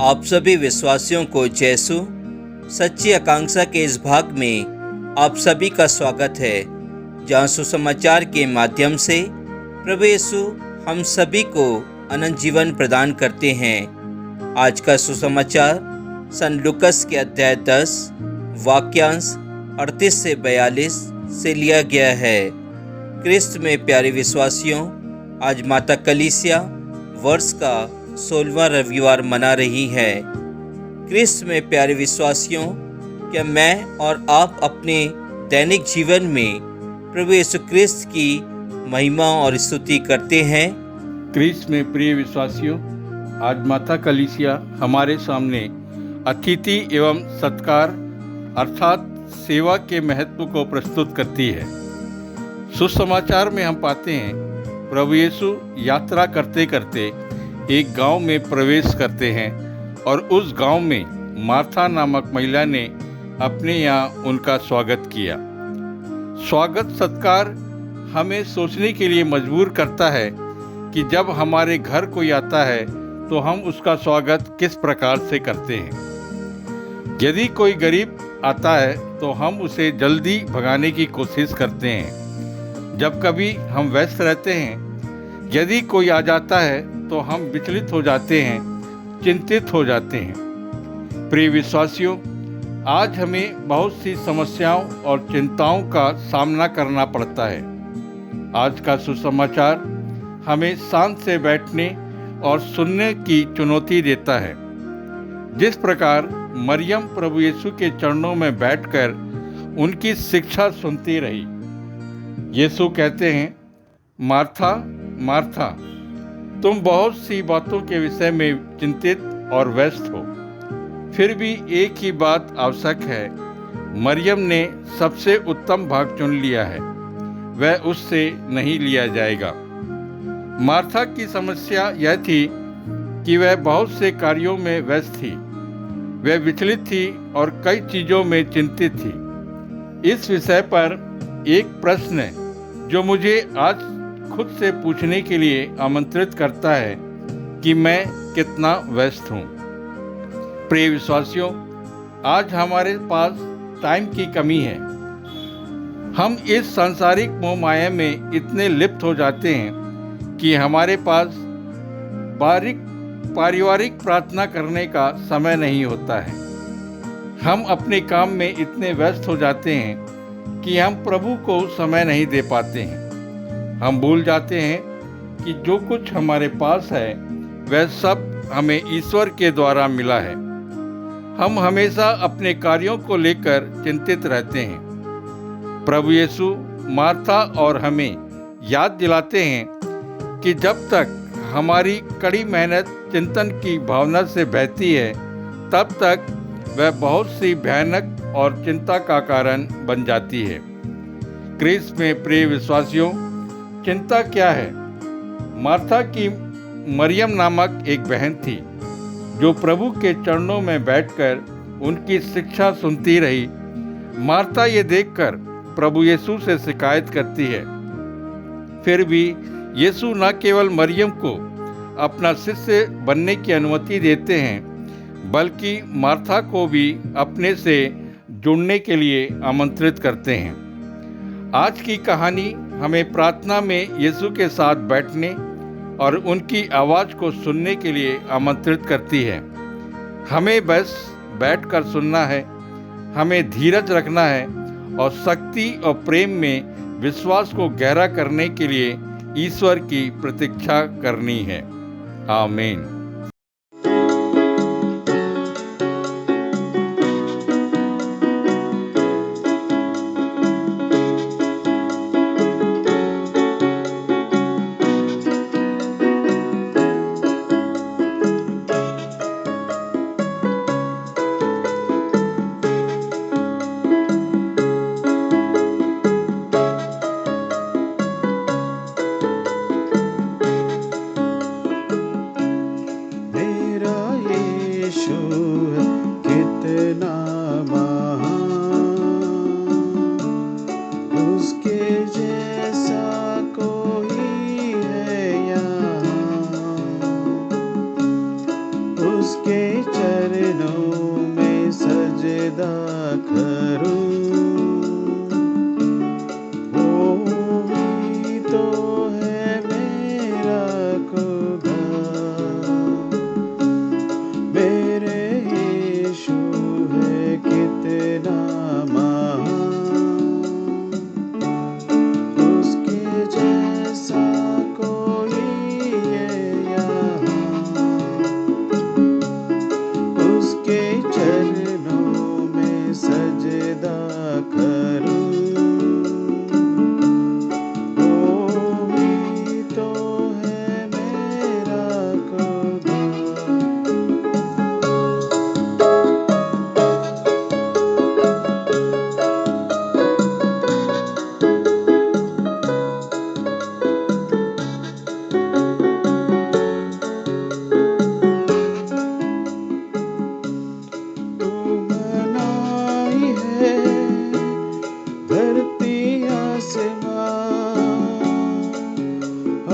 आप सभी विश्वासियों को जयसु सच्ची आकांक्षा के इस भाग में आप सभी का स्वागत है, जहां सुसमाचार के माध्यम से प्रभु यीशु हम सभी को अनंत जीवन प्रदान करते हैं। आज का सुसमाचार सन लूकस के अध्याय 10 वाक्यांश 38 से 42 से लिया गया है। क्रिस्त में प्यारे विश्वासियों, आज माता कलीसिया वर्ष का 16वां रविवार मना रही है। क्रिस्त में प्यारे विश्वासियों, क्या मैं और आप अपने दैनिक जीवन में प्रभु यीशु क्रिस्त की महिमा और स्तुति करते हैं? क्रिस्त में प्रिय विश्वासियों, आज माता कलीसिया हमारे सामने अतिथि एवं सत्कार अर्थात सेवा के महत्व को प्रस्तुत करती है। सुसमाचार में हम पाते हैं प्रभु यीशु यात्रा करते करते एक गांव में प्रवेश करते हैं और उस गांव में मार्था नामक महिला ने अपने यहाँ उनका स्वागत किया। स्वागत सत्कार हमें सोचने के लिए मजबूर करता है कि जब हमारे घर कोई आता है तो हम उसका स्वागत किस प्रकार से करते हैं। यदि कोई गरीब आता है तो हम उसे जल्दी भगाने की कोशिश करते हैं। जब कभी हम व्यस्त रहते हैं, यदि कोई आ जाता है तो हम विचलित हो जाते हैं, चिंतित हो जाते हैं। प्रिय विश्वासियों, आज हमें बहुत सी समस्याओं और चिंताओं का सामना करना पड़ता है। आज का सुसमाचार हमें शांत से बैठने और सुनने की चुनौती देता है। जिस प्रकार मरियम प्रभु यीशु के चरणों में बैठकर उनकी शिक्षा सुनती रही। यीशु कहते हैं, मार्था मार्था, तुम बहुत सी बातों के विषय में चिंतित और व्यस्त हो, फिर भी एक ही बात आवश्यक है। मरियम ने सबसे उत्तम भाग चुन लिया है, वह उससे नहीं लिया जाएगा। मार्था की समस्या यह थी कि वह बहुत से कार्यों में व्यस्त थी। वह विचलित थी और कई चीज़ों में चिंतित थी। इस विषय पर एक प्रश्न जो मुझे आज खुद से पूछने के लिए आमंत्रित करता है कि मैं कितना व्यस्त हूँ। प्रिय विश्वासियों, आज हमारे पास टाइम की कमी है। हम इस सांसारिक मोह माया में इतने लिप्त हो जाते हैं कि हमारे पास पारिवारिक प्रार्थना करने का समय नहीं होता है। हम अपने काम में इतने व्यस्त हो जाते हैं कि हम प्रभु को समय नहीं दे पाते हैं। हम भूल जाते हैं कि जो कुछ हमारे पास है वह सब हमें ईश्वर के द्वारा मिला है। हम हमेशा अपने कार्यों को लेकर चिंतित रहते हैं। प्रभु यीशु मार्था और हमें याद दिलाते हैं कि जब तक हमारी कड़ी मेहनत चिंतन की भावना से बहती है, तब तक वह बहुत सी भयानक और चिंता का कारण बन जाती है। क्रिस्त में प्रिय विश्वासियों, चिंता क्या है? मार्था की मरियम नामक एक बहन थी जो प्रभु के चरणों में बैठकर उनकी शिक्षा सुनती रही। मार्था ये देखकर प्रभु यीशु से शिकायत करती है। फिर भी यीशु न केवल मरियम को अपना शिष्य बनने की अनुमति देते हैं, बल्कि मार्था को भी अपने से जुड़ने के लिए आमंत्रित करते हैं। आज की कहानी हमें प्रार्थना में यीशु के साथ बैठने और उनकी आवाज़ को सुनने के लिए आमंत्रित करती है। हमें बस बैठकर सुनना है, हमें धीरज रखना है और शक्ति और प्रेम में विश्वास को गहरा करने के लिए ईश्वर की प्रतीक्षा करनी है। आमीन।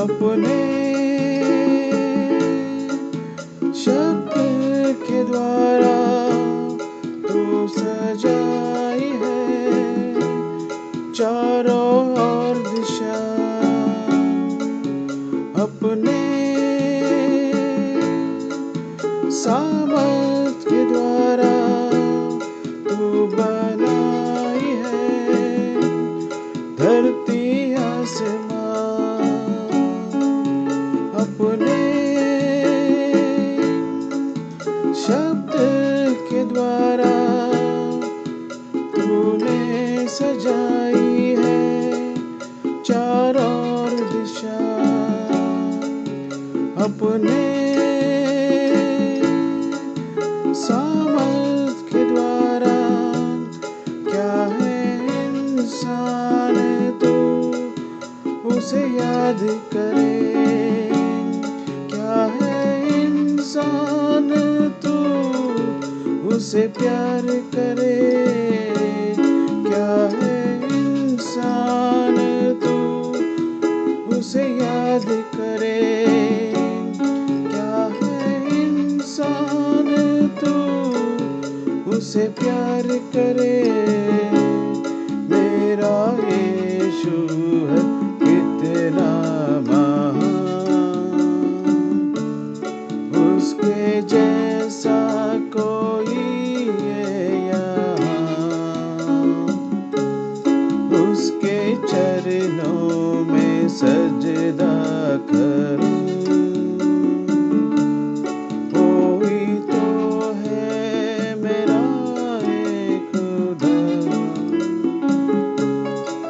अपने शब्द के द्वारा तू सजाई है चारों ओर दिशा। अपने सामर्थ के द्वारा तू बनाई है धरती आसमां। अपने शब्द के द्वारा तूने सजाई है चारों ओर दिशा। अपने सामर्थ के द्वारा क्या है इंसान तू उसे याद करे। क्या है इंसान तू उसे प्यार करे। क्या है इंसान तू उसे याद करे। क्या है इंसान तू उसे प्यार करे। मेरा यीशु है कितना महान, उसके जैसा कोई है यहाँ। उसके चरणों